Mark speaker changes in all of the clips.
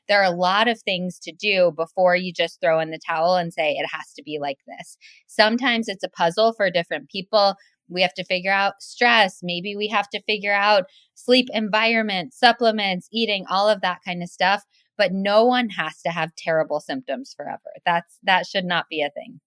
Speaker 1: there are a lot of things to do before you just throw in the towel and say it has to be like this. Sometimes it's a puzzle for different people. We have to figure out stress. Maybe we have to figure out sleep environment, supplements, eating, all of that kind of stuff. But no one has to have terrible symptoms forever. That should not be a thing.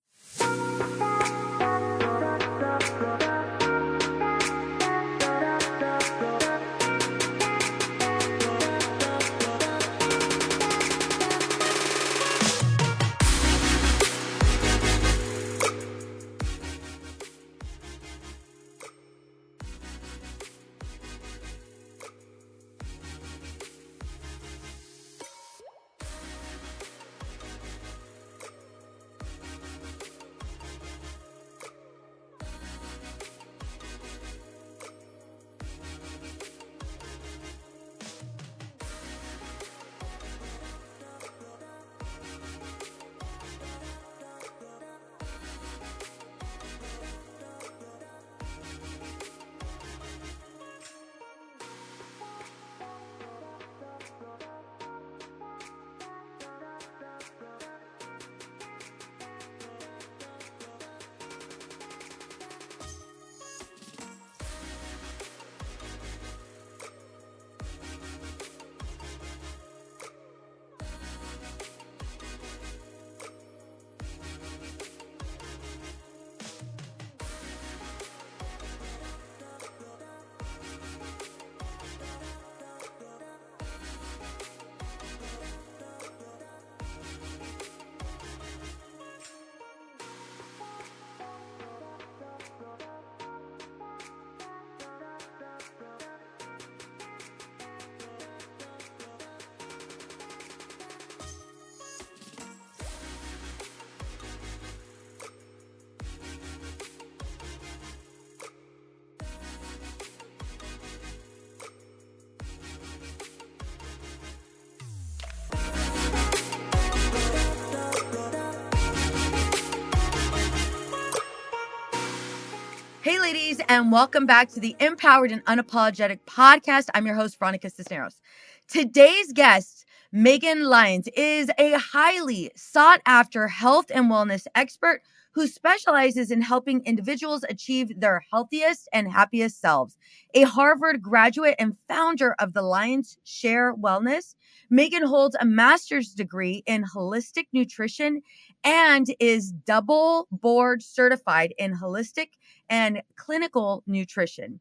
Speaker 2: Hey, ladies, and welcome back to the Empowered and Unapologetic podcast. I'm your host, Veronica Cisneros. Today's guest, Megan Lyons, is a highly sought-after health and wellness expert who specializes in helping individuals achieve their healthiest and happiest selves. A Harvard graduate and founder of the Lyons Share Wellness, Megan holds a master's degree in holistic nutrition and is double board certified in holistic and clinical nutrition.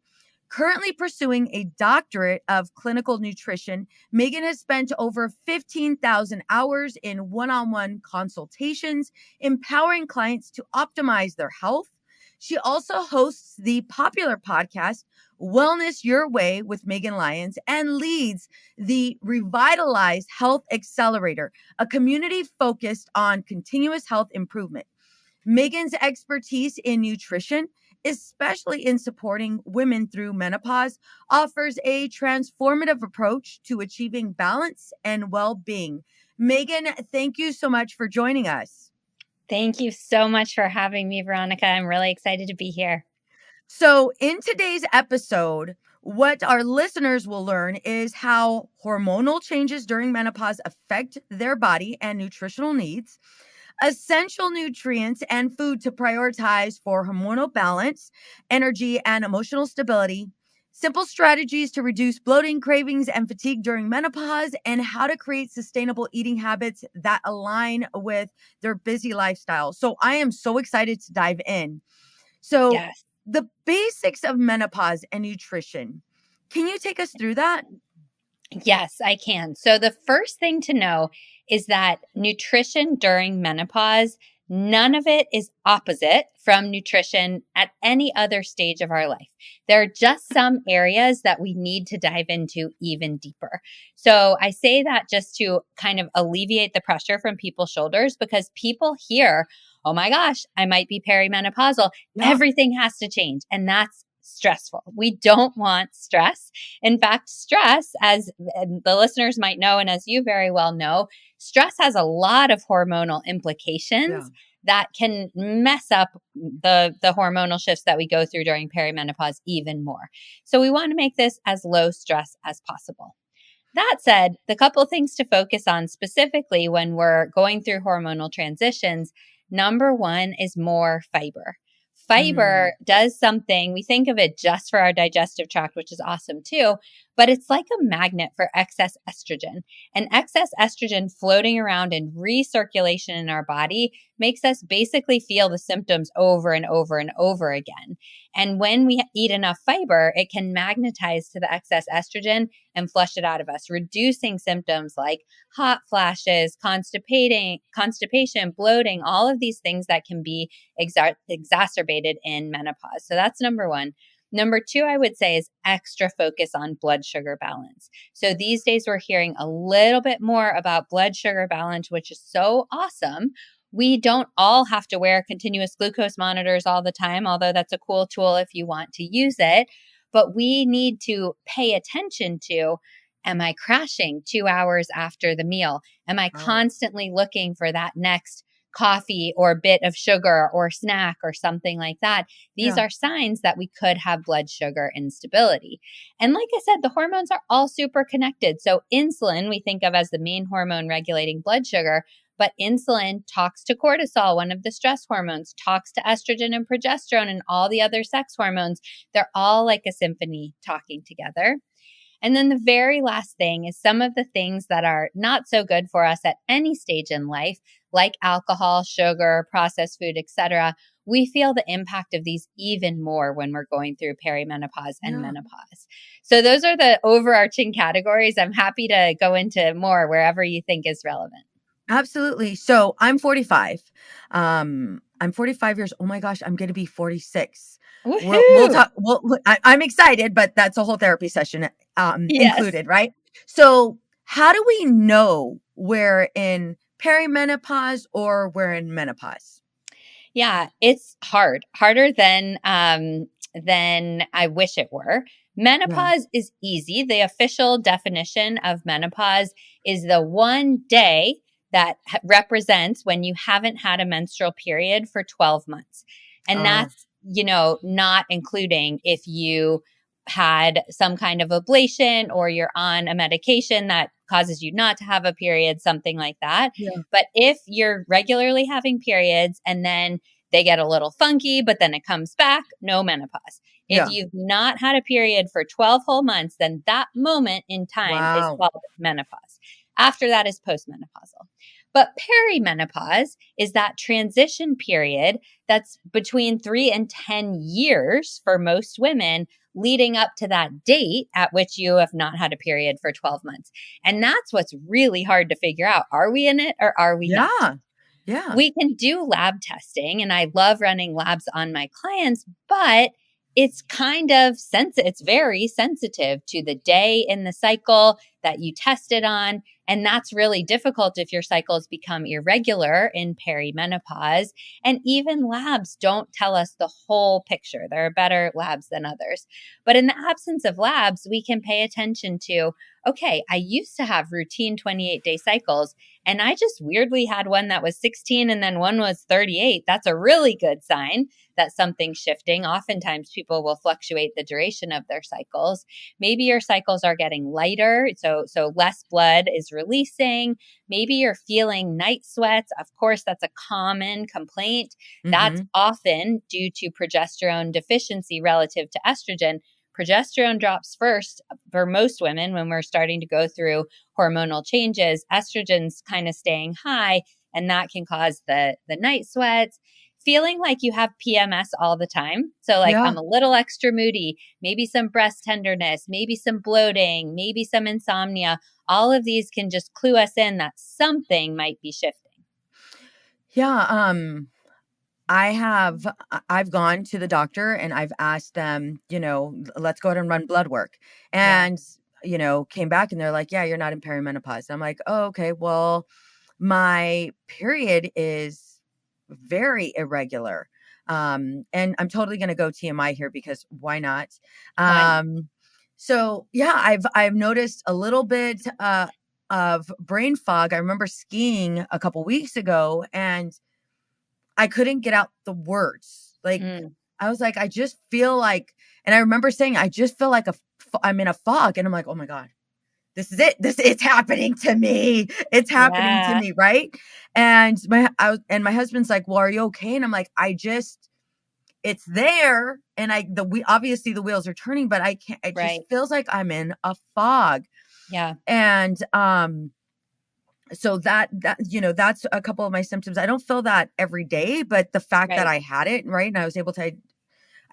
Speaker 2: Currently pursuing a doctorate of clinical nutrition, Megan has spent over 15,000 hours in one-on-one consultations, empowering clients to optimize their health. She also hosts the popular podcast, Wellness Your Way with Megan Lyons, and leads the Revitalized Health Accelerator, a community focused on continuous health improvement. Megan's expertise in nutrition, especially in supporting women through menopause, offers a transformative approach to achieving balance and well-being. Megan, thank you so much for joining us.
Speaker 1: Thank you so much for having me, Veronica. I'm really excited to be here.
Speaker 2: So in today's episode, what our listeners will learn is how hormonal changes during menopause affect their body and nutritional needs, essential nutrients and food to prioritize for hormonal balance, energy, and emotional stability, simple strategies to reduce bloating, cravings, and fatigue during menopause, and how to create sustainable eating habits that align with their busy lifestyle. So I am so excited to dive in. So
Speaker 1: Yes.
Speaker 2: the basics of menopause and nutrition, can you take us through that?
Speaker 1: Yes, I can. So the first thing to know is that nutrition during menopause, none of it is opposite from nutrition at any other stage of our life. There are just some areas that we need to dive into even deeper. So I say that just to kind of alleviate the pressure from people's shoulders, because people hear, oh my gosh, I might be perimenopausal.
Speaker 2: Yeah.
Speaker 1: Everything has to change. And that's stressful. We don't want stress. In fact, stress, as the listeners might know, and as you very well know, stress has a lot of hormonal implications that can mess up the hormonal shifts that we go through during perimenopause even more. So we want to make this as low stress as possible. That said, the couple things to focus on specifically when we're going through hormonal transitions, number one is more fiber.
Speaker 2: Mm,
Speaker 1: Fiber does something, we think of it just for our digestive tract, which is awesome too, but it's like a magnet for excess estrogen. And excess estrogen floating around in recirculation in our body makes us basically feel the symptoms over and over and over again. And when we eat enough fiber, it can magnetize to the excess estrogen and flush it out of us, reducing symptoms like hot flashes, constipation, bloating, all of these things that can be exacerbated in menopause. So that's number one. Number two, I would say, is extra focus on blood sugar balance. So these days we're hearing a little bit more about blood sugar balance, which is so awesome. We don't all have to wear continuous glucose monitors all the time, although that's a cool tool if you want to use it. But we need to pay attention to, am I crashing 2 hours after the meal? Am I
Speaker 2: oh,
Speaker 1: constantly looking for that next coffee or bit of sugar or snack or something like that? These
Speaker 2: yeah.
Speaker 1: are signs that we could have blood sugar instability. And like I said, the hormones are all super connected. So insulin, we think of as the main hormone regulating blood sugar, but insulin talks to cortisol, one of the stress hormones, talks to estrogen and progesterone and all the other sex hormones. They're all like a symphony talking together. And then the very last thing is some of the things that are not so good for us at any stage in life, like alcohol, sugar, processed food, etc. We feel the impact of these even more when we're going through perimenopause and
Speaker 2: Yeah.
Speaker 1: menopause. So those are the overarching categories. I'm happy to go into more wherever you think is relevant.
Speaker 2: Absolutely. So I'm 45. I'm 45 years. Oh my gosh, I'm going to be 46. We'll
Speaker 1: Woohoo!
Speaker 2: talk. I'm excited, but that's a whole therapy session
Speaker 1: Yes.
Speaker 2: included, right? So how do we know we're in perimenopause or we're in menopause?
Speaker 1: Yeah, it's hard, harder than I wish it were.
Speaker 2: Yeah.
Speaker 1: Menopause is easy. The official definition of menopause is the one day that represents when you haven't had a menstrual period for 12 months. And
Speaker 2: Oh,
Speaker 1: that's, not including if you had some kind of ablation or you're on a medication that causes you not to have a period, something like that.
Speaker 2: yeah.
Speaker 1: But if you're regularly having periods and then they get a little funky, but then it comes back, no menopause. If
Speaker 2: Yeah.
Speaker 1: you've not had a period for 12 whole months, then that moment in time is
Speaker 2: Wow.
Speaker 1: called menopause. After that is postmenopausal. But perimenopause is that transition period that's between 3 and 10 years for most women, leading up to that date at which you have not had a period for 12 months. And that's what's really hard to figure out. Are we in it or are we not?
Speaker 2: Yeah. Yeah.
Speaker 1: We can do lab testing, and I love running labs on my clients, but it's kind of it's very sensitive to the day in the cycle that you tested on. And that's really difficult if your cycles become irregular in perimenopause. And even labs don't tell us the whole picture. There are better labs than others. But in the absence of labs, we can pay attention to, okay, I used to have routine 28-day cycles. And I just weirdly had one that was 16 and then one was 38. That's a really good sign that something's shifting. Oftentimes people will fluctuate the duration of their cycles. Maybe your cycles are getting lighter, so less blood is releasing. Maybe you're feeling night sweats. Of course, that's a common complaint. That's
Speaker 2: Mm-hmm.
Speaker 1: often due to progesterone deficiency relative to estrogen. Progesterone drops first for most women when we're starting to go through hormonal changes. Estrogen's kind of staying high, and that can cause the night sweats. Feeling like you have PMS all the time. So, like,
Speaker 2: Yeah.
Speaker 1: I'm a little extra moody, maybe some breast tenderness, maybe some bloating, maybe some insomnia. All of these can just clue us in that something might be shifting.
Speaker 2: Yeah. I've gone to the doctor and I've asked them, let's go ahead and run blood work.
Speaker 1: Yeah.
Speaker 2: And, came back and they're like, yeah, you're not in perimenopause. I'm like, oh, okay. Well, my period is very irregular. And I'm totally going to go TMI here because why not?
Speaker 1: Why not?
Speaker 2: So yeah, I've noticed a little bit, of brain fog. I remember skiing a couple weeks ago and I couldn't get out the words. Like,
Speaker 1: Mm.
Speaker 2: I was like, I just feel like, and I remember saying, I just feel like I'm in a fog. And I'm like, oh my God, this is it. It's happening to me. It's happening to
Speaker 1: Yeah.
Speaker 2: me, right? And my husband's like, "Well, are you okay?" And I'm like, it's there, and we obviously the wheels are turning, but I can't. It just
Speaker 1: Right.
Speaker 2: feels like I'm in a fog,
Speaker 1: Yeah.
Speaker 2: and so that's a couple of my symptoms. I don't feel that every day, but the fact that
Speaker 1: Right.
Speaker 2: I had it, right, and I was able to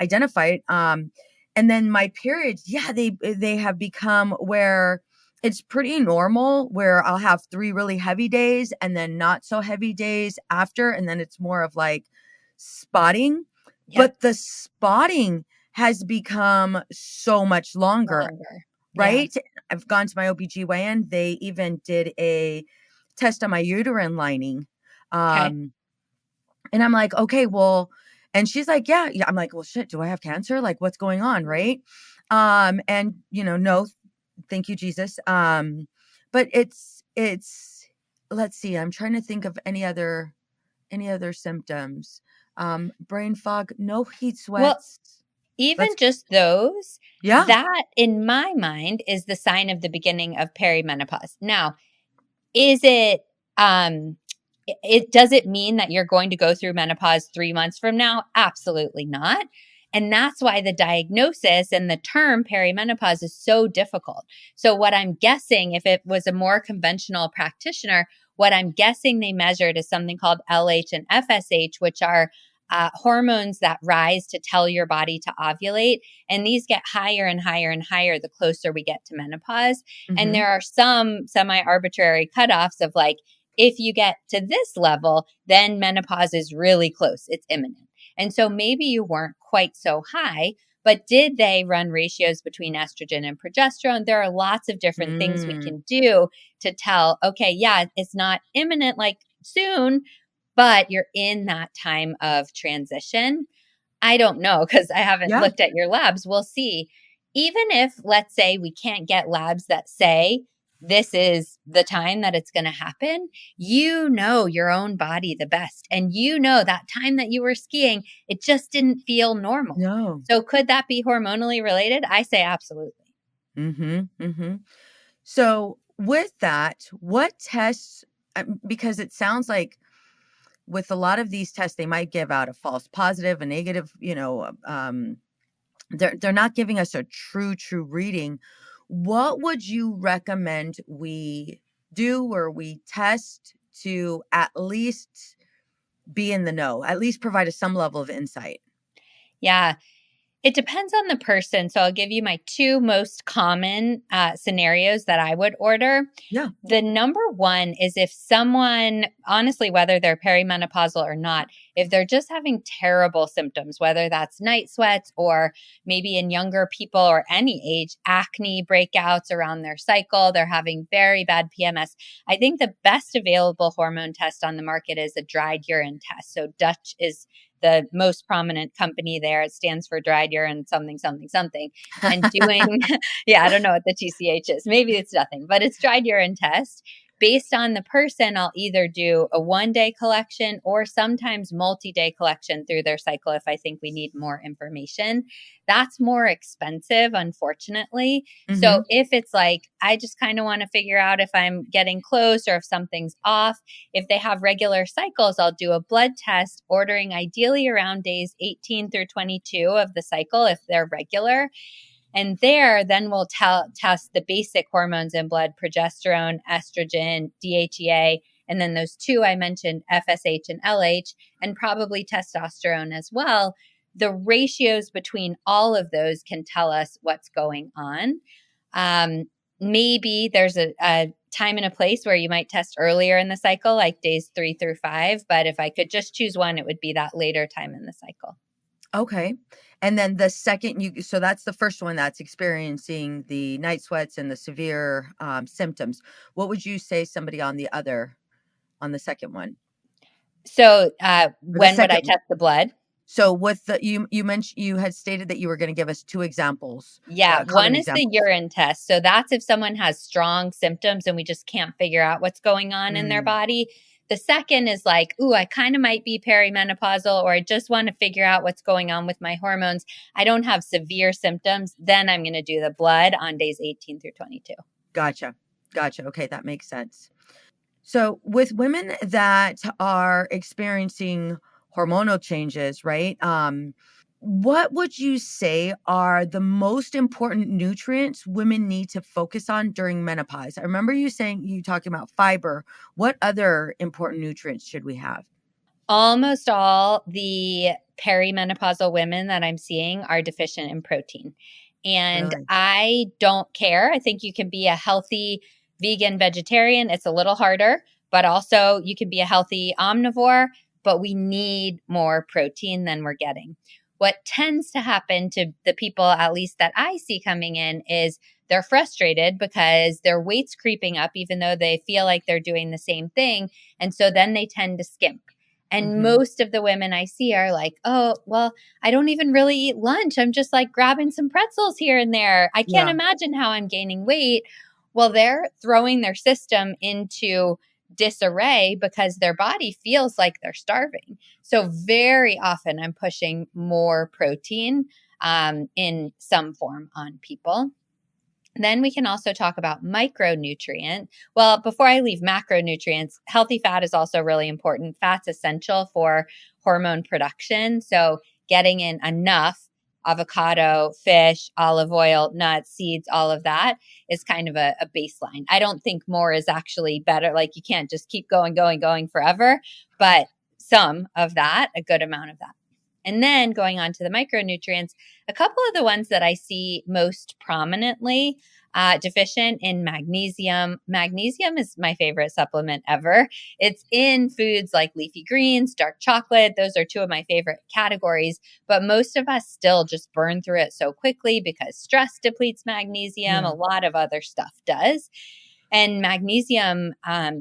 Speaker 2: identify it. And then my periods, yeah, they have become where it's pretty normal, where I'll have 3 really heavy days and then not so heavy days after, and then it's more of like spotting.
Speaker 1: Yep.
Speaker 2: But the spotting has become so much longer,
Speaker 1: Longer. Yeah.
Speaker 2: right? I've gone to my OBGYN. They even did a test on my uterine lining.
Speaker 1: Okay.
Speaker 2: Um, and I'm like, okay, well, and she's like, yeah, yeah. I'm like, well, shit, do I have cancer? Like, what's going on? Right. And no, thank you, Jesus. But let's see, I'm trying to think of any other symptoms. Brain fog, no heat
Speaker 1: Well,
Speaker 2: sweats.
Speaker 1: even
Speaker 2: Let's,
Speaker 1: just those,
Speaker 2: yeah,
Speaker 1: that in my mind is the sign of the beginning of perimenopause. Now, is it does it mean that you're going to go through menopause 3 months from now? Absolutely not. And that's why the diagnosis and the term perimenopause is so difficult. So what I'm guessing, if it was a more conventional practitioner, what I'm guessing they measured is something called LH and FSH, which are hormones that rise to tell your body to ovulate. And these get higher and higher and higher the closer we get to menopause. And
Speaker 2: mm-hmm,
Speaker 1: there are some semi arbitrary cutoffs of like, if you get to this level, then menopause is really close, it's imminent. And so maybe you weren't quite so high, but did they run ratios between estrogen and progesterone? There are lots of different things we
Speaker 2: mm,
Speaker 1: can do to tell, okay, yeah, it's not imminent like soon, but you're in that time of transition. I don't know because I haven't
Speaker 2: yeah,
Speaker 1: looked at your labs. We'll see. Even if, let's say, we can't get labs that say this is the time that it's going to happen, you know your own body the best. And you know that time that you were skiing, it just didn't feel normal.
Speaker 2: no,
Speaker 1: So could that be hormonally related? I say absolutely.
Speaker 2: mm-hmm, mm-hmm. So with that, what tests? Because it sounds like with a lot of these tests, they might give out a false positive, a negative, they're not giving us a true reading. What would you recommend we do or we test to at least be in the know, at least provide us some level of insight?
Speaker 1: Yeah. It depends on the person. So I'll give you my two most common scenarios that I would order.
Speaker 2: Yeah.
Speaker 1: The number one is if someone, honestly, whether they're perimenopausal or not, if they're just having terrible symptoms, whether that's night sweats or maybe in younger people or any age, acne breakouts around their cycle, they're having very bad PMS. I think the best available hormone test on the market is a dried urine test. So Dutch is the most prominent company there. It stands for dried urine something, something, something. And doing, yeah, I don't know what the TCH is. Maybe it's nothing, but it's dried urine test. Based on the person, I'll either do a 1 day collection or sometimes multi-day collection through their cycle if I think we need more information. That's more expensive, unfortunately. So
Speaker 2: Mm-hmm.
Speaker 1: if it's like, I just kind of want to figure out if I'm getting close or if something's off, if they have regular cycles, I'll do a blood test, ordering ideally around days 18 through 22 of the cycle if they're regular. And there, then we'll test the basic hormones in blood, progesterone, estrogen, DHEA, and then those two I mentioned, FSH and LH, and probably testosterone as well. The ratios between all of those can tell us what's going on. Um, Maybe there's a time and a place where you might test earlier in the cycle, like days 3 through 5. But if I could just choose one, it would be that later time in the cycle.
Speaker 2: Okay. And then the second so that's the first one that's experiencing the night sweats and the severe symptoms. What would you say somebody on the second one?
Speaker 1: So
Speaker 2: Or the
Speaker 1: when would I
Speaker 2: second
Speaker 1: test the blood?
Speaker 2: So with you mentioned you had stated that you were going to give us two examples,
Speaker 1: Yeah,
Speaker 2: common
Speaker 1: one is the
Speaker 2: examples.
Speaker 1: urine test. So that's if someone has strong symptoms and we just can't figure out what's going on in their
Speaker 2: Mm,
Speaker 1: body. The second is like, ooh, I kind of might be perimenopausal, or I just want to figure out what's going on with my hormones. I don't have severe symptoms. Then I'm going to do the blood on days 18 through 22.
Speaker 2: Gotcha. Gotcha. Okay, that makes sense. So, with women that are experiencing hormonal changes, right? What would you say are the most important nutrients women need to focus on during menopause? I remember you talking about fiber. What other important nutrients should we have?
Speaker 1: Almost all the perimenopausal women that I'm seeing are deficient in protein. And
Speaker 2: Really?
Speaker 1: I don't care. I think you can be a healthy vegan vegetarian. It's a little harder, but also you can be a healthy omnivore, but we need more protein than we're getting. What tends to happen to the people, at least that I see coming in, is they're frustrated because their weight's creeping up, even though they feel like they're doing the same thing. And so then they tend to skimp. And
Speaker 2: Hmm.
Speaker 1: most of the women I see are like, oh, well, I don't even really eat lunch. I'm just like grabbing some pretzels here and there. I can't
Speaker 2: Yeah.
Speaker 1: imagine how I'm gaining weight. Well, they're throwing their system into disarray because their body feels like they're starving. So, very often I'm pushing more protein in some form on people. Then we can also talk about micronutrient. Well, before I leave macronutrients, healthy fat is also really important. Fat's essential for hormone production. So, getting in enough avocado, fish, olive oil, nuts, seeds, all of that is kind of a baseline. I don't think more is actually better. Like, you can't just keep going, going, going forever, but some of that, a good amount of that. And then going on to the micronutrients, a couple of the ones that I see most prominently deficient in magnesium. Magnesium is my favorite supplement ever. It's in foods like leafy greens, dark chocolate. Those are two of my favorite categories. But most of us still just burn through it so quickly because stress depletes magnesium.
Speaker 2: Yeah.
Speaker 1: A lot of other stuff does. And magnesium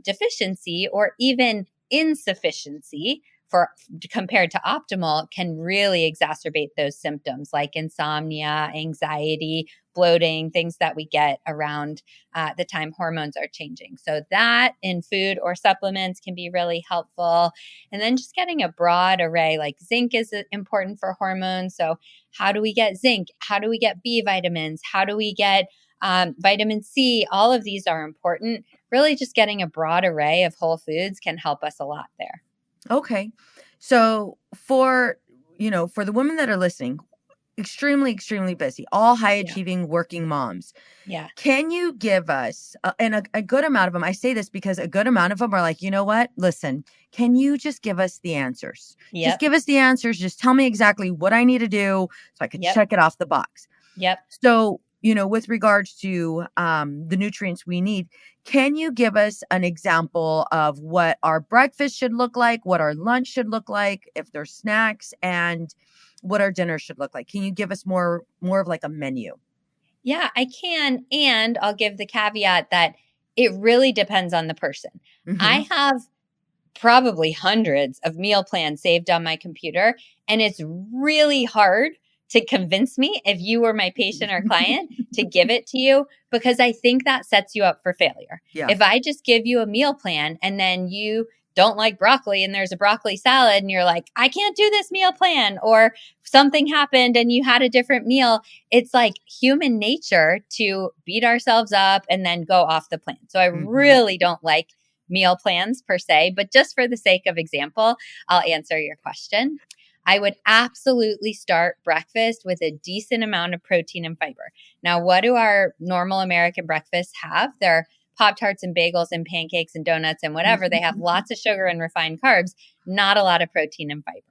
Speaker 1: deficiency or even insufficiency for compared to optimal can really exacerbate those symptoms like insomnia, anxiety, bloating, things that we get around the time hormones are changing. So that in food or supplements can be really helpful. And then just getting a broad array, like zinc is important for hormones. So how do we get zinc? How do we get B vitamins? How do we get vitamin C? All of these are important. Really just getting a broad array of whole foods can help us a lot there.
Speaker 2: Okay. So for the women that are listening, extremely, extremely busy, all high
Speaker 1: Yeah.
Speaker 2: achieving working moms.
Speaker 1: Yeah.
Speaker 2: Can you give us, and a good amount of them, I say this because a good amount of them are like, you know what? Listen, can you just give us the answers? Just
Speaker 1: Yep.
Speaker 2: give us the answers. Just tell me exactly what I need to do so I could
Speaker 1: Yep.
Speaker 2: check it off the box.
Speaker 1: Yep.
Speaker 2: So, with regards to the nutrients we need, can you give us an example of what our breakfast should look like, what our lunch should look like, if there's snacks, and what our dinner should look like? Can you give us more of like a menu?
Speaker 1: Yeah, I can. And I'll give the caveat that it really depends on the person.
Speaker 2: Hmm.
Speaker 1: I have probably hundreds of meal plans saved on my computer. And it's really hard to convince me, if you were my patient or client, to give it to you because I think that sets you up for failure.
Speaker 2: Yeah.
Speaker 1: If I just give you a meal plan and then you don't like broccoli and there's a broccoli salad and you're like, I can't do this meal plan, or something happened and you had a different meal, it's like human nature to beat ourselves up and then go off the plan. So I
Speaker 2: Hmm.
Speaker 1: really don't like meal plans per se, but just for the sake of example, I'll answer your question. I would absolutely start breakfast with a decent amount of protein and fiber. Now, what do our normal American breakfasts have? They're Pop Tarts and bagels and pancakes and donuts and whatever. They have lots of sugar and refined carbs, not a lot of protein and fiber.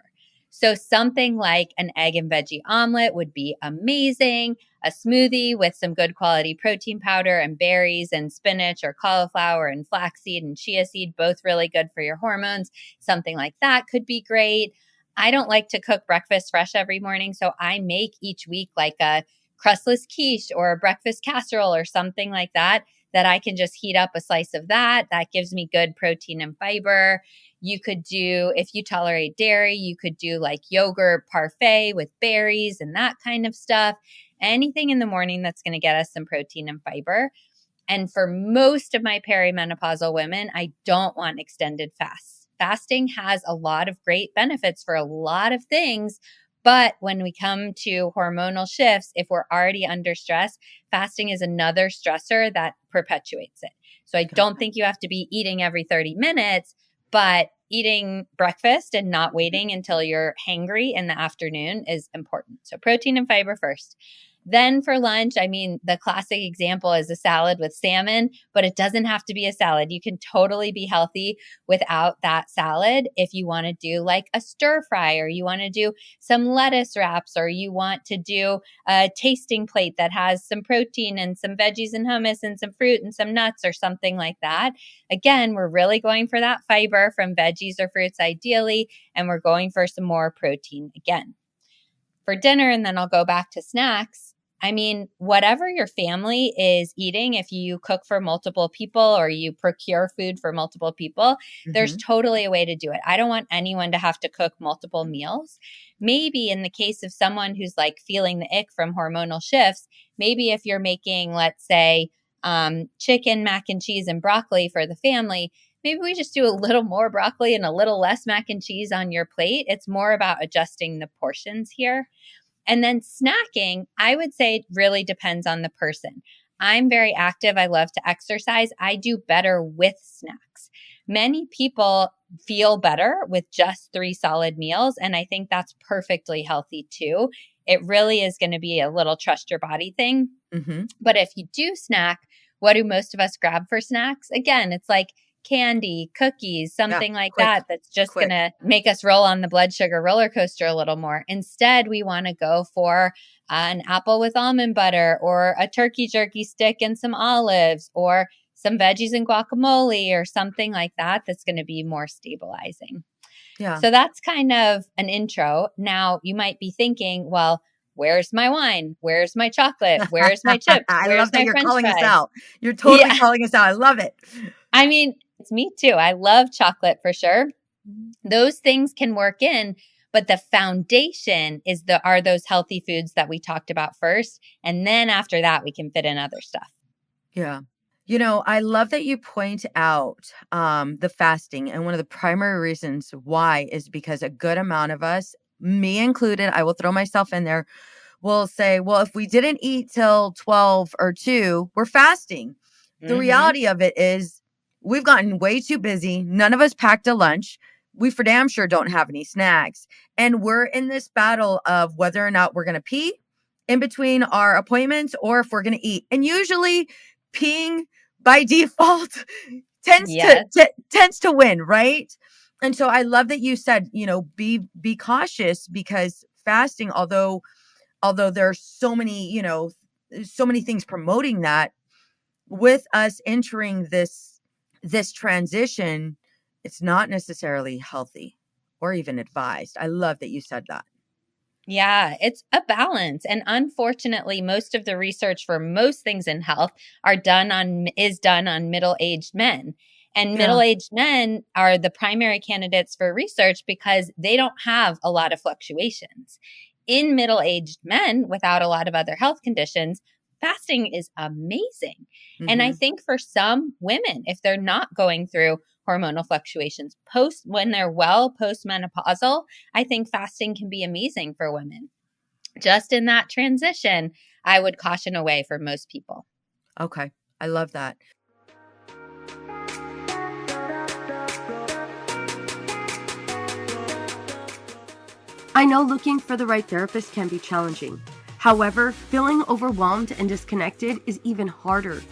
Speaker 1: So, something like an egg and veggie omelet would be amazing. A smoothie with some good quality protein powder and berries and spinach or cauliflower and flaxseed and chia seed, both really good for your hormones. Something like that could be great. I don't like to cook breakfast fresh every morning, so I make each week like a crustless quiche or a breakfast casserole or something like that I can just heat up a slice of that. That gives me good protein and fiber. You could do, if you tolerate dairy, you could do like yogurt parfait with berries and that kind of stuff. Anything in the morning that's going to get us some protein and fiber. And for most of my perimenopausal women, I don't want extended fasts. Fasting has a lot of great benefits for a lot of things, But when we come to hormonal shifts, if we're already under stress, fasting is another stressor that perpetuates it. So I don't think you have to be eating every 30 minutes, but eating breakfast and not waiting until you're hangry in the afternoon is important. So protein and fiber first. Then for lunch, I mean, the classic example is a salad with salmon, but it doesn't have to be a salad. You can totally be healthy without that salad if you want to do like a stir fry, or you want to do some lettuce wraps, or you want to do a tasting plate that has some protein and some veggies and hummus and some fruit and some nuts or something like that. Again, we're really going for that fiber from veggies or fruits ideally, and we're going for some more protein again. For dinner, and then I'll go back to snacks. I mean, whatever your family is eating, if you cook for multiple people or you procure food for multiple people, there's totally a way to do it. I don't want anyone to have to cook multiple meals. Maybe in the case of someone who's like feeling the ick from hormonal shifts, maybe if you're making, let's say, chicken, mac and cheese, and broccoli for the family, maybe we just do a little more broccoli and a little less mac and cheese on your plate. It's more about adjusting the portions here. And then snacking, I would say it really depends on the person. I'm very active. I love to exercise. I do better with snacks. Many people feel better with just 3 solid meals, and I think that's perfectly healthy too. It really is going to be a little trust your body thing. But if you do snack, what do most of us grab for snacks? Again, it's like candy, cookies, something like that, that's just going to make us roll on the blood sugar roller coaster a little more. Instead, we want to go for an apple with almond butter, or a turkey jerky stick and some olives, or some veggies and guacamole, or something like that that's going to be more stabilizing.
Speaker 2: Yeah.
Speaker 1: So that's kind of an intro. Now you might be thinking, well, where's my wine? Where's my chocolate? Where's my chips?
Speaker 2: I
Speaker 1: Where's
Speaker 2: love that
Speaker 1: my
Speaker 2: you're
Speaker 1: French
Speaker 2: calling us
Speaker 1: fries?
Speaker 2: out. You're totally
Speaker 1: Yeah.
Speaker 2: calling us out. I love it.
Speaker 1: I mean, it's me too. I love chocolate for sure. Those things can work in, but the foundation are those healthy foods that we talked about first. And then after that, we can fit in other stuff.
Speaker 2: Yeah. You know, I love that you point out the fasting. And one of the primary reasons why is because a good amount of us, me included, I will throw myself in there, will say, well, if we didn't eat till 12 or 2, we're fasting. The reality of it is we've gotten way too busy. None of us packed a lunch. We for damn sure don't have any snacks. And we're in this battle of whether or not we're going to pee in between our appointments, or if we're going to eat. And usually peeing by default tends to win, right? And so I love that you said, you know, be cautious, because fasting, although there's so many, you know, so many things promoting that, with us entering this transition, it's not necessarily healthy or even advised. I love that you said that.
Speaker 1: Yeah, it's a balance. And unfortunately, most of the research for most things in health is done on middle-aged men. And middle-aged men are the primary candidates for research because they don't have a lot of fluctuations. In middle-aged men without a lot of other health conditions, fasting is amazing. And I think for some women, if they're not going through hormonal fluctuations when they're postmenopausal, I think fasting can be amazing for women. Just in that transition, I would caution away for most people.
Speaker 2: Okay. I love that.
Speaker 3: I know looking for the right therapist can be challenging. However, feeling overwhelmed and disconnected is even harder.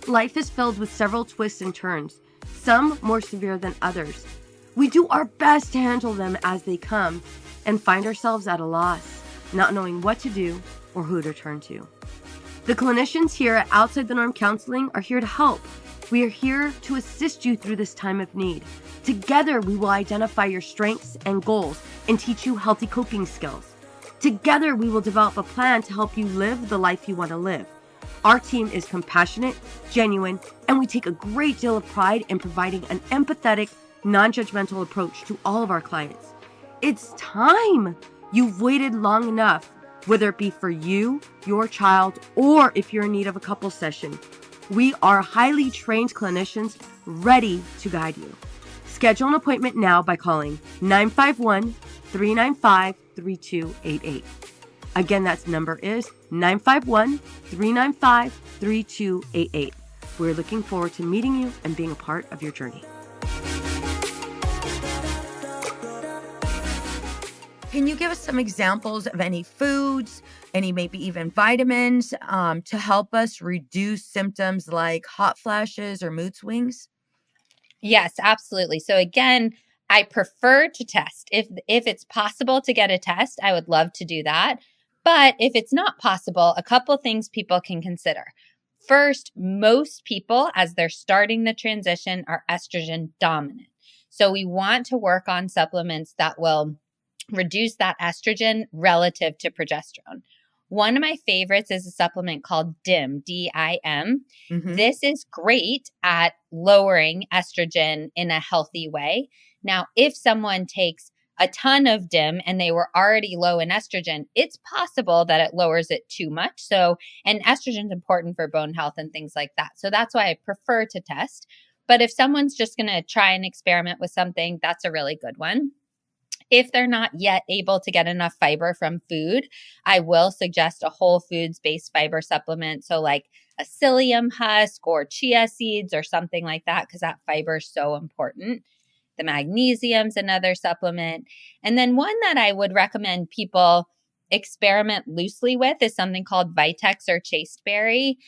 Speaker 3: Life is filled with several twists and turns, some more severe than others. We do our best to handle them as they come and find ourselves at a loss, not knowing what to do or who to turn to. The clinicians here at Outside the Norm Counseling are here to help. We are here to assist you through this time of need. Together, we will identify your strengths and goals and teach you healthy coping skills. Together, we will develop a plan to help you live the life you want to live. Our team is compassionate, genuine, and we take a great deal of pride in providing an empathetic, non-judgmental approach to all of our clients. It's time! You've waited long enough, whether it be for you, your child, or if you're in need of a couple session. We are highly trained clinicians ready to guide you. Schedule an appointment now by calling 951-395 951-395-3288. Again, that number is 951-395-3288. We're looking forward to meeting you and being a part of your journey.
Speaker 2: Can you give us some examples of any foods, any maybe even vitamins to help us reduce symptoms like hot flashes or mood swings?
Speaker 1: Yes, absolutely. So again, I prefer to test. If it's possible to get a test, I would love to do that. But if it's not possible, a couple things people can consider. First, most people as they're starting the transition are estrogen dominant. So we want to work on supplements that will reduce that estrogen relative to progesterone. One of my favorites is a supplement called DIM, DIM.
Speaker 2: Mm-hmm.
Speaker 1: This is great at lowering estrogen in a healthy way. Now, if someone takes a ton of DIM and they were already low in estrogen, it's possible that it lowers it too much. So, and estrogen is important for bone health and things like that. So that's why I prefer to test. But if someone's just going to try and experiment with something, that's a really good one. If they're not yet able to get enough fiber from food, I will suggest a whole foods based fiber supplement. So like a psyllium husk or chia seeds or something like that, because that fiber is so important. The magnesium's another supplement. And then one that I would recommend people experiment loosely with is something called Vitex or chasteberry.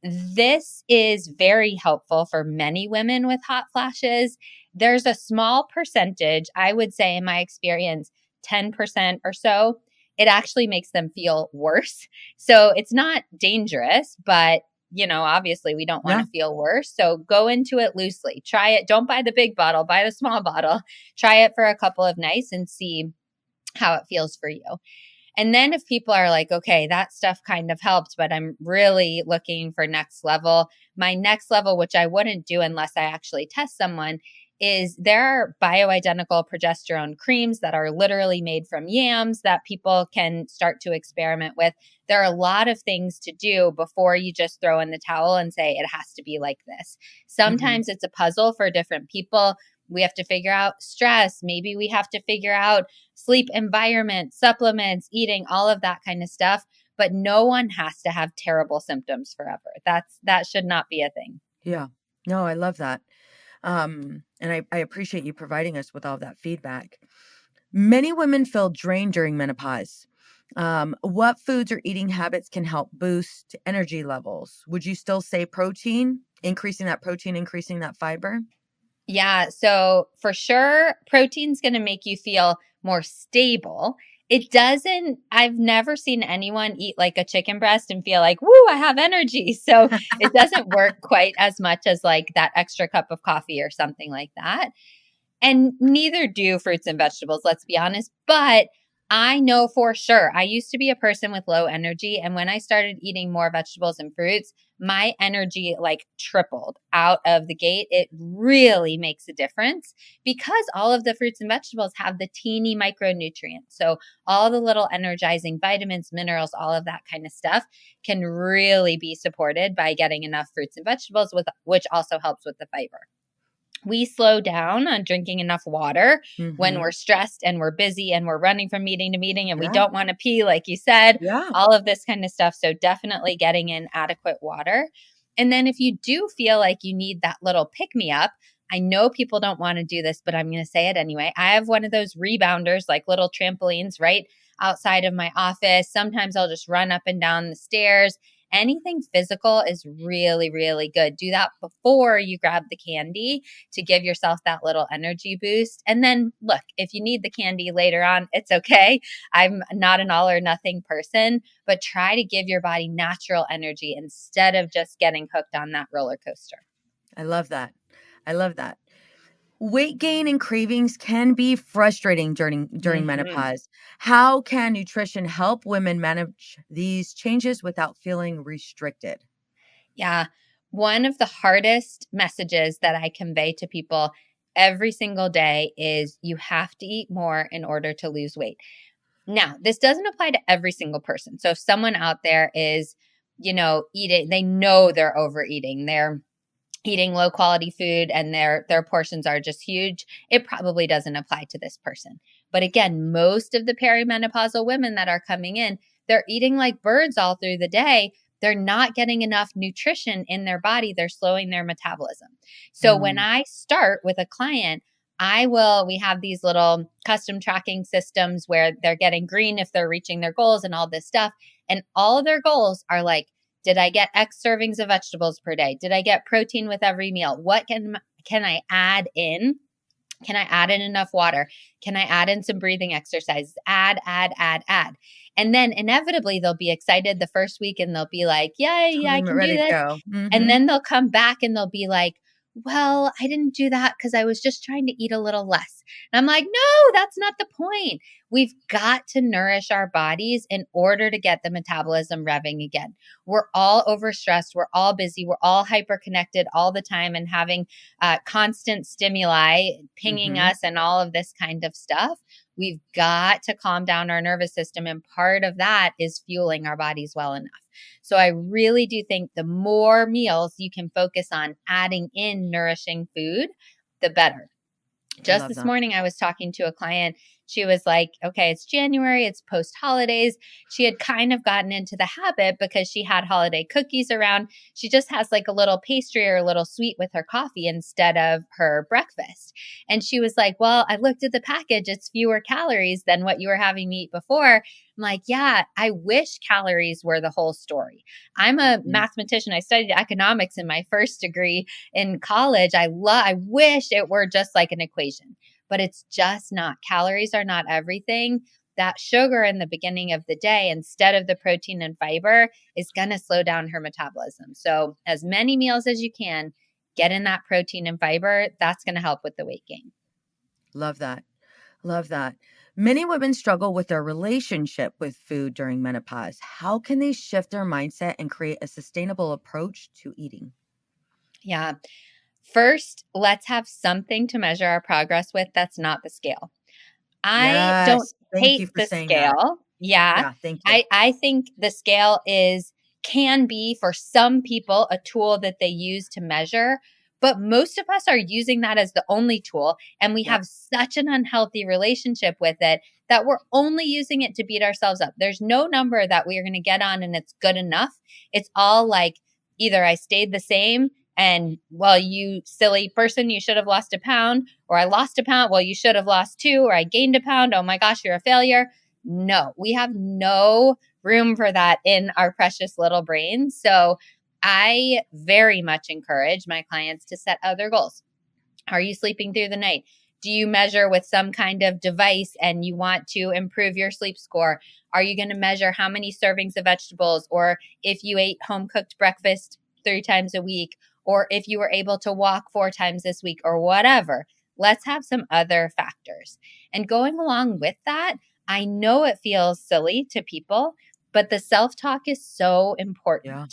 Speaker 1: This is very helpful for many women with hot flashes. There's a small percentage, I would say in my experience, 10% or so, it actually makes them feel worse. So it's not dangerous, but obviously we don't want to feel worse. So go into it loosely. Try it. Don't buy the big bottle, buy the small bottle. Try it for a couple of nights and see how it feels for you. And then if people are like, okay, that stuff kind of helped, but I'm really looking for next level. My next level, which I wouldn't do unless I actually test someone, is there are bioidentical progesterone creams that are literally made from yams that people can start to experiment with. There are a lot of things to do before you just throw in the towel and say it has to be like this. Sometimes it's a puzzle for different people. We have to figure out stress. Maybe we have to figure out sleep environment, supplements, eating, all of that kind of stuff. But no one has to have terrible symptoms forever. That should not be a thing.
Speaker 2: Yeah. No, I love that. And I appreciate you providing us with all of that feedback. Many women feel drained during menopause. What foods or eating habits can help boost energy levels? Would you still say protein, increasing that fiber?
Speaker 1: Yeah. So for sure, protein's going to make you feel more stable. I've never seen anyone eat like a chicken breast and feel like, woo, I have energy. So it doesn't work quite as much as like that extra cup of coffee or something like that. And neither do fruits and vegetables, let's be honest. But I know for sure, I used to be a person with low energy. And when I started eating more vegetables and fruits, my energy like tripled out of the gate. It really makes a difference because all of the fruits and vegetables have the teeny micronutrients. So all the little energizing vitamins, minerals, all of that kind of stuff can really be supported by getting enough fruits and vegetables, which also helps with the fiber. We slow down on drinking enough water when we're stressed and we're busy and we're running from meeting to meeting and we don't want to pee, like you said, all of this kind of stuff. So definitely getting in adequate water. And then if you do feel like you need that little pick me up, I know people don't want to do this, but I'm going to say it anyway. I have one of those rebounders, like little trampolines right outside of my office. Sometimes I'll just run up and down the stairs. Anything physical is really, really good. Do that before you grab the candy to give yourself that little energy boost. And then look, if you need the candy later on, it's okay. I'm not an all or nothing person, but try to give your body natural energy instead of just getting hooked on that roller coaster.
Speaker 2: I love that. Weight gain and cravings can be frustrating during menopause. How can nutrition help women manage these changes without feeling restricted?
Speaker 1: Yeah. One of the hardest messages that I convey to people every single day is you have to eat more in order to lose weight. Now, this doesn't apply to every single person. So if someone out there is, eating, they know they're overeating, they're eating low quality food and their portions are just huge, it probably doesn't apply to this person. But again, most of the perimenopausal women that are coming in, they're eating like birds all through the day. They're not getting enough nutrition in their body. They're slowing their metabolism. So when I start with a client, we have these little custom tracking systems where they're getting green if they're reaching their goals and all this stuff. And all of their goals are like, did I get X servings of vegetables per day? Did I get protein with every meal? What can I add in? Can I add in enough water? Can I add in some breathing exercises? Add. And then inevitably they'll be excited the first week and they'll be like, yeah, I
Speaker 2: I'm
Speaker 1: can do
Speaker 2: ready to
Speaker 1: this.
Speaker 2: go.
Speaker 1: And then they'll come back and they'll be like, well, I didn't do that because I was just trying to eat a little less. And I'm like, no, that's not the point. We've got to nourish our bodies in order to get the metabolism revving again. We're all overstressed. We're all busy. We're all hyperconnected all the time and having constant stimuli pinging us and all of this kind of stuff. We've got to calm down our nervous system. And part of that is fueling our bodies well enough. So I really do think the more meals you can focus on adding in nourishing food, the better. Just this morning, I was talking to a client. She was like, okay, it's January, it's post holidays. She had kind of gotten into the habit because she had holiday cookies around. She just has like a little pastry or a little sweet with her coffee instead of her breakfast. And she was like, well, I looked at the package. It's fewer calories than what you were having me eat before. I'm like, yeah, I wish calories were the whole story. I'm a mathematician. I studied economics in my first degree in college. I wish it were just like an equation, but it's just not. Calories are not everything. That sugar in the beginning of the day, instead of the protein and fiber, is going to slow down her metabolism. So as many meals as you can, get in that protein and fiber. That's going to help with the weight gain.
Speaker 2: Love that. Love that. Many women struggle with their relationship with food during menopause. How can they shift their mindset and create a sustainable approach to eating?
Speaker 1: Yeah. First, let's have something to measure our progress with that's not the scale. I don't
Speaker 2: Yes. Thank
Speaker 1: hate
Speaker 2: you for
Speaker 1: the
Speaker 2: saying that.
Speaker 1: scale. Yeah.
Speaker 2: Yeah. Thank you.
Speaker 1: I think the scale can be for some people a tool that they use to measure, but most of us are using that as the only tool. And we have such an unhealthy relationship with it that we're only using it to beat ourselves up. There's no number that we are going to get on and it's good enough. It's all like either I stayed the same and, well, you silly person, you should have lost a pound, or I lost a pound. Well, you should have lost 2, or I gained a pound. Oh my gosh, you're a failure. No, we have no room for that in our precious little brains. So I very much encourage my clients to set other goals. Are you sleeping through the night? Do you measure with some kind of device and you want to improve your sleep score? Are you going to measure how many servings of vegetables, or if you ate home cooked breakfast 3 times a week, or if you were able to walk 4 times this week, or whatever? Let's have some other factors. And going along with that, I know it feels silly to people, but the self-talk is so important.
Speaker 2: Yeah.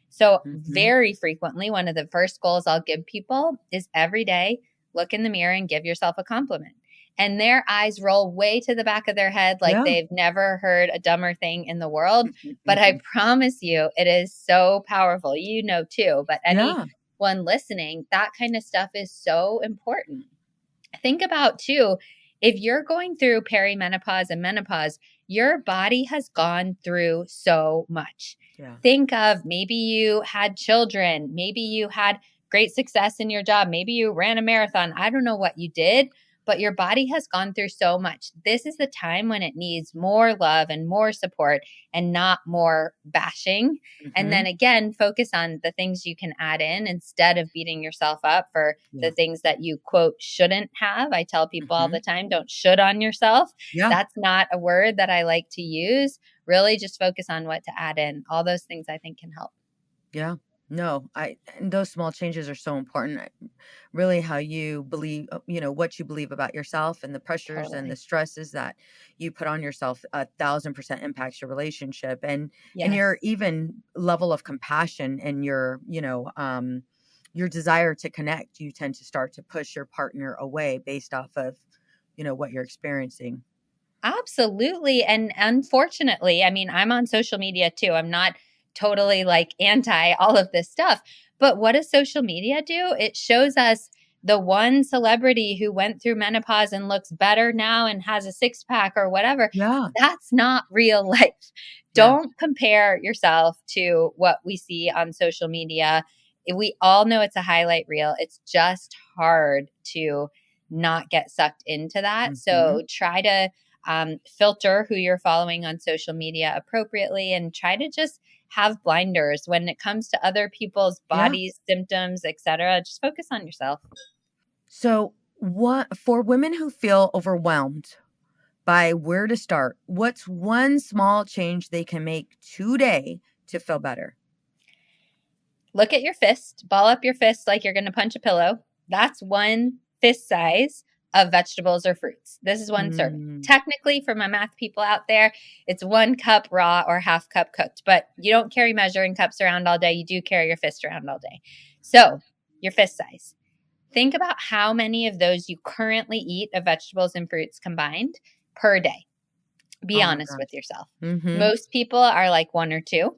Speaker 1: So very frequently, one of the first goals I'll give people is every day, look in the mirror and give yourself a compliment. And their eyes roll way to the back of their head like they've never heard a dumber thing in the world. But I promise you, it is so powerful. You know too, but anyone listening, that kind of stuff is so important. Think about too, if you're going through perimenopause and menopause, your body has gone through so much. Yeah. Think of maybe you had children, maybe you had great success in your job, maybe you ran a marathon. I don't know what you did, but your body has gone through so much. This is the time when it needs more love and more support and not more bashing. And then again, focus on the things you can add in instead of beating yourself up for the things that you, quote, shouldn't have. I tell people all the time, don't should on yourself. That's not a word that I like to use. Really just focus on what to add in. All those things I think can help.
Speaker 2: Yeah. No, and those small changes are so important. Really how you believe, what you believe about yourself and the pressures and the stresses that you put on yourself 1,000% impacts your relationship and your even level of compassion and your desire to connect. You tend to start to push your partner away based off of, what you're experiencing.
Speaker 1: Absolutely. And unfortunately, I mean, I'm on social media too. I'm not totally like anti all of this stuff, But what does social media do? It shows us the one celebrity who went through menopause and looks better now and has a six pack or whatever.
Speaker 2: Yeah.
Speaker 1: That's not real life.
Speaker 2: Yeah.
Speaker 1: Don't compare yourself to what we see on social media. We all know it's a highlight reel. It's just hard to not get sucked into that.
Speaker 2: Mm-hmm.
Speaker 1: So try to filter who you're following on social media appropriately and try to just have blinders when it comes to other people's
Speaker 2: Yeah.
Speaker 1: bodies, symptoms, etc. Just focus on yourself.
Speaker 2: So, what for women who feel overwhelmed by where to start, what's one small change they can make today to feel better?
Speaker 1: Look at your fist, ball up your fist like you're going to punch a pillow. That's one fist size of vegetables or fruits. This is one serving.
Speaker 2: Mm,
Speaker 1: Technically, for my math people out there, it's 1 cup raw or half cup cooked, but you don't carry measuring cups around all day. You do carry your fist around all day. So, your fist size. Think about how many of those you currently eat of vegetables and fruits combined per day. Be
Speaker 2: oh my
Speaker 1: honest with
Speaker 2: gosh.
Speaker 1: yourself.
Speaker 2: Mm-hmm.
Speaker 1: Most people are like 1 or 2.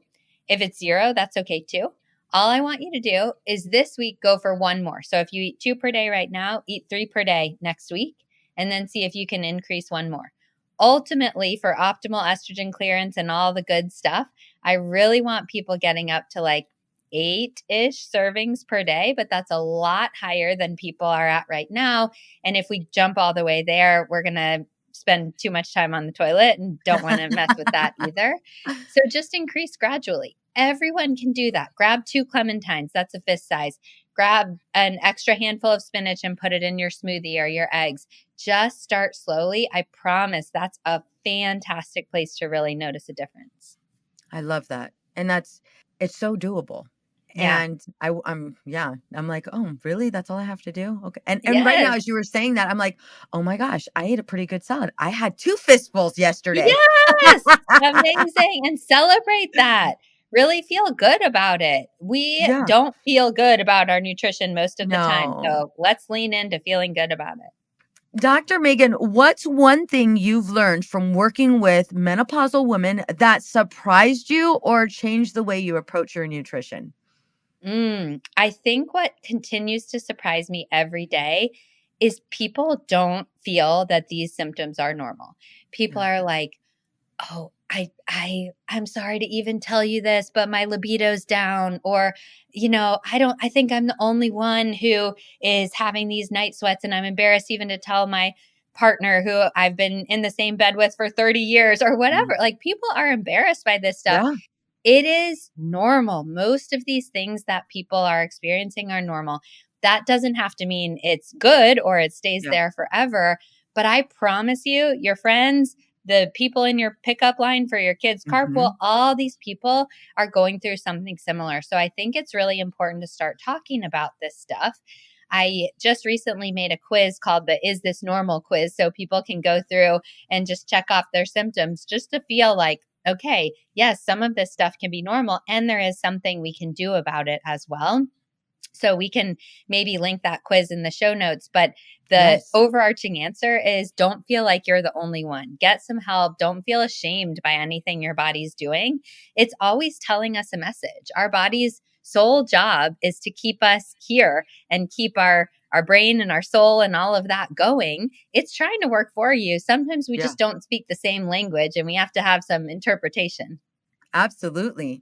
Speaker 1: If it's 0, that's okay too. All I want you to do is this week go for 1 more. So if you eat 2 per day right now, eat 3 per day next week, and then see if you can increase 1 more. Ultimately, for optimal estrogen clearance and all the good stuff, I really want people getting up to like 8-ish servings per day, but that's a lot higher than people are at right now. And if we jump all the way there, we're going to spend too much time on the toilet and don't want to mess with that either. So just increase gradually. Everyone can do that. Grab 2 clementines. That's a fist size. Grab an extra handful of spinach and put it in your smoothie or your eggs. Just start slowly. I promise that's a fantastic place to really notice a difference.
Speaker 2: I love that. And it's so doable.
Speaker 1: Yeah.
Speaker 2: And I'm like, oh, really? That's all I have to do? Okay. And right now,
Speaker 1: Yes.
Speaker 2: as you were saying that, I'm like, oh my gosh, I ate a pretty good salad. I had 2 fistfuls yesterday.
Speaker 1: Yes. Amazing. And celebrate that. Really feel good about it. We
Speaker 2: Yeah.
Speaker 1: don't feel good about our nutrition most of the time.
Speaker 2: No.
Speaker 1: So let's lean into feeling good about it.
Speaker 2: Dr. Megan, what's one thing you've learned from working with menopausal women that surprised you or changed the way you approach your nutrition?
Speaker 1: I think what continues to surprise me every day is people don't feel that these symptoms are normal. People
Speaker 2: Yeah.
Speaker 1: are like, "Oh, I'm sorry to even tell you this, but my libido's down," or, I think I'm the only one who is having these night sweats and I'm embarrassed even to tell my partner who I've been in the same bed with for 30 years or
Speaker 2: Mm.
Speaker 1: whatever. Like people are embarrassed by this stuff.
Speaker 2: Yeah.
Speaker 1: It is normal. Most of these things that people are experiencing are normal. That doesn't have to mean it's good or it stays
Speaker 2: Yeah.
Speaker 1: there forever. But I promise you, your friends, the people in your pickup line for your kids'
Speaker 2: Hmm.
Speaker 1: carpool, all these people are going through something similar. So I think it's really important to start talking about this stuff. I just recently made a quiz called the Is This Normal quiz so people can go through and just check off their symptoms just to feel like, okay, yes, some of this stuff can be normal and there is something we can do about it as well. So we can maybe link that quiz in the show notes. But the
Speaker 2: Yes.
Speaker 1: overarching answer is don't feel like you're the only one. Get some help. Don't feel ashamed by anything your body's doing. It's always telling us a message. Our body's sole job is to keep us here and keep our brain and our soul and all of that going. It's trying to work for you. Sometimes we
Speaker 2: Yeah.
Speaker 1: just don't speak the same language and we have to have some interpretation.
Speaker 2: Absolutely.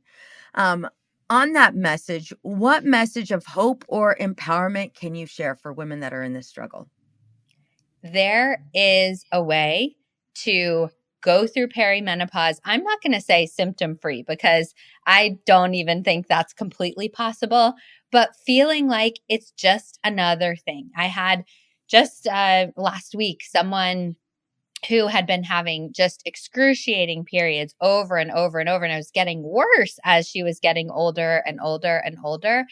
Speaker 2: Um, on that message, what message of hope or empowerment can you share for women that are in this struggle?
Speaker 1: There is a way to go through perimenopause. I'm not going to say symptom free because I don't even think that's completely possible, but feeling like it's just another thing. I had just last week someone who had been having just excruciating periods over and over and over. And it was getting worse as she was getting older and older and older.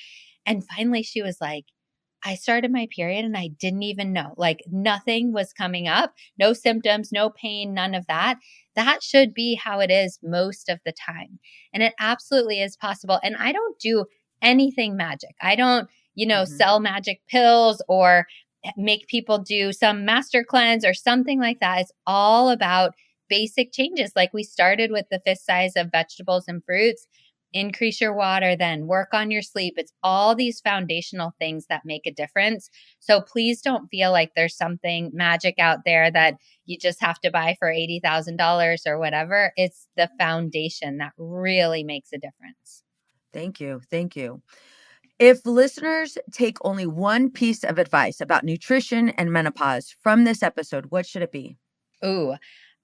Speaker 1: And finally, she was like, I started my period and I didn't even know. Like nothing was coming up, no symptoms, no pain, none of that. That should be how it is most of the time. And it absolutely is possible. And I don't do anything magic. I don't,
Speaker 2: Hmm.
Speaker 1: sell magic pills or make people do some master cleanse or something like that. It's all about basic changes. Like we started with the fist size of vegetables and fruits. increase your water, then work on your sleep. It's all these foundational things that make a difference. So please don't feel like there's something magic out there that you just have to buy for $80,000 or whatever. It's the foundation that really makes a difference.
Speaker 2: Thank you. Thank you. If listeners take only one piece of advice about nutrition and menopause from this episode, what should it be?
Speaker 1: Ooh,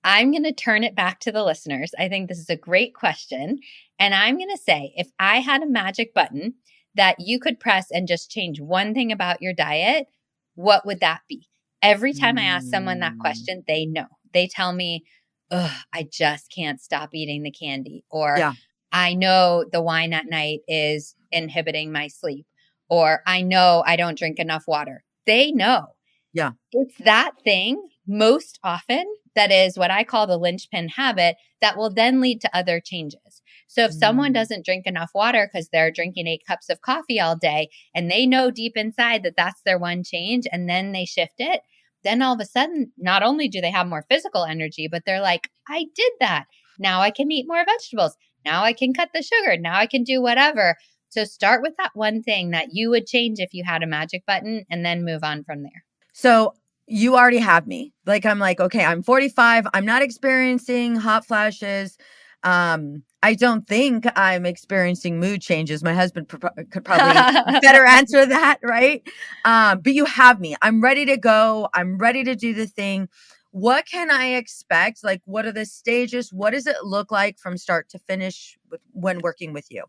Speaker 1: I'm going to turn it back to the listeners. I think this is a great question. And I'm going to say, if I had a magic button that you could press and just change one thing about your diet, what would that be? Every time I ask someone that question, they know. They tell me, ugh, I just can't stop eating the candy. Or
Speaker 2: Yeah.
Speaker 1: I know the wine at night is inhibiting my sleep. Or I know I don't drink enough water. They know.
Speaker 2: Yeah.
Speaker 1: It's that thing most often that is what I call the linchpin habit that will then lead to other changes. So if someone doesn't drink enough water because they're drinking 8 cups of coffee all day and they know deep inside that that's their one change and then they shift it, then all of a sudden, not only do they have more physical energy, but they're like, I did that. Now I can eat more vegetables. Now I can cut the sugar. Now I can do whatever. So start with that one thing that you would change if you had a magic button and then move on from there.
Speaker 2: So you already have me. Like, I'm like, okay, I'm 45. I'm not experiencing hot flashes. I don't think I'm experiencing mood changes. My husband could probably better answer that, right? But you have me. I'm ready to go. I'm ready to do the thing. What can I expect? Like, what are the stages? What does it look like from start to finish when working with you?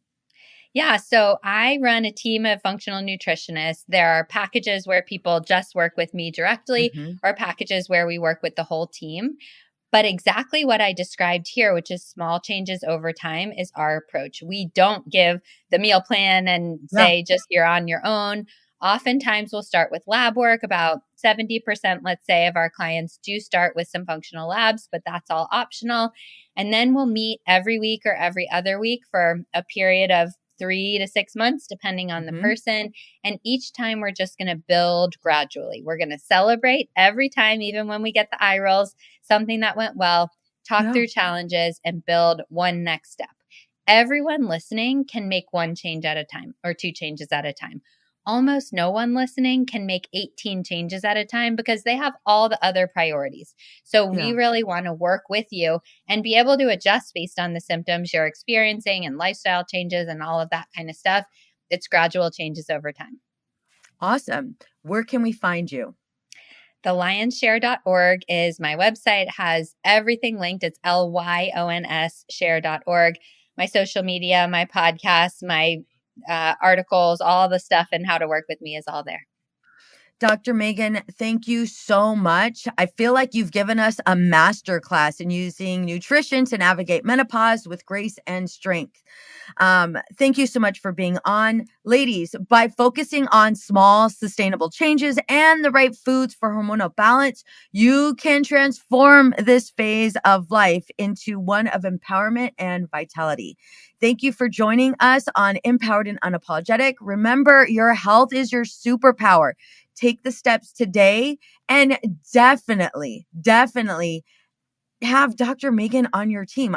Speaker 1: Yeah, so I run a team of functional nutritionists. There are packages where people just work with me directly, or packages where we work with the whole team. But exactly what I described here, which is small changes over time, is our approach. We don't give the meal plan and say just you're on your own. Oftentimes we'll start with lab work. About 70%, let's say, of our clients do start with some functional labs, but that's all optional. And then we'll meet every week or every other week for a period of 3 to 6 months, depending on the person. And each time we're just going to build gradually. We're going to celebrate every time, even when we get the eye rolls, something that went well, talk through challenges, and build one next step. Everyone listening can make one change at a time or 2 changes at a time. Almost no one listening can make 18 changes at a time because they have all the other priorities. So we really want to work with you and be able to adjust based on the symptoms you're experiencing and lifestyle changes and all of that kind of stuff. It's gradual changes over time.
Speaker 2: Awesome. Where can we find you?
Speaker 1: The lyonsshare.org is my website, has everything linked. It's Lyons share.org. My social media, my podcasts, my articles, all the stuff and how to work with me is all there.
Speaker 2: Dr. Megan, thank you so much. I feel like you've given us a master class in using nutrition to navigate menopause with grace and strength. Thank you so much for being on. Ladies, by focusing on small, sustainable changes and the right foods for hormonal balance, you can transform this phase of life into one of empowerment and vitality. Thank you for joining us on Empowered and Unapologetic. Remember, your health is your superpower. Take the steps today and definitely have Dr. Megan on your team.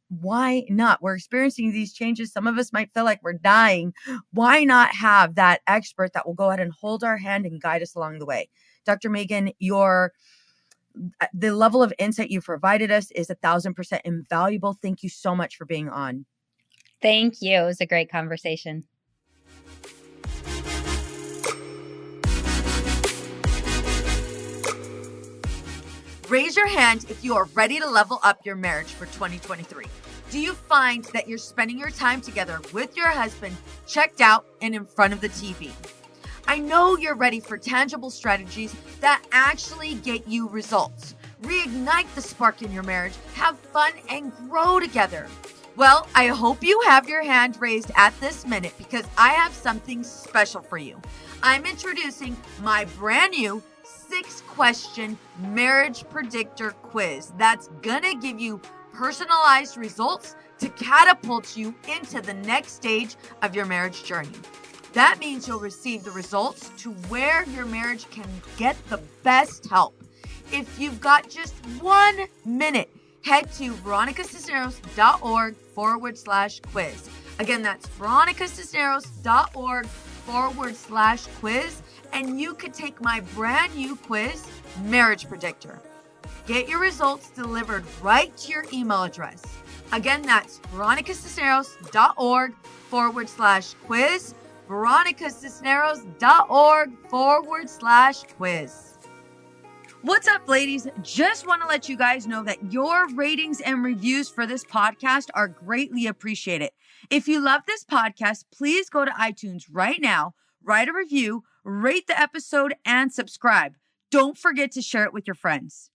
Speaker 2: Why not? We're experiencing these changes. Some of us might feel like we're dying. Why not have that expert that will go ahead and hold our hand and guide us along the way? Dr. Megan, the level of insight you provided us is 1,000% invaluable. Thank you so much for being on.
Speaker 1: Thank you. It was a great conversation.
Speaker 2: Raise your hand if you are ready to level up your marriage for 2023. Do you find that you're spending your time together with your husband checked out and in front of the TV? I know you're ready for tangible strategies that actually get you results. Reignite the spark in your marriage, have fun, and grow together. Well, I hope you have your hand raised at this minute because I have something special for you. I'm introducing my brand new 6-question marriage predictor quiz that's gonna give you personalized results to catapult you into the next stage of your marriage journey. That means you'll receive the results to where your marriage can get the best help. If you've got just 1 minute, head to veronicacisneros.org/quiz. Again, that's veronicacisneros.org/quiz, and you could take my brand new quiz, Marriage Predictor. Get your results delivered right to your email address. Again, that's veronicacisneros.org/quiz, veronicacisneros.org/quiz. What's up, ladies? Just want to let you guys know that your ratings and reviews for this podcast are greatly appreciated. If you love this podcast, please go to iTunes right now, write a review, rate the episode, and subscribe. Don't forget to share it with your friends.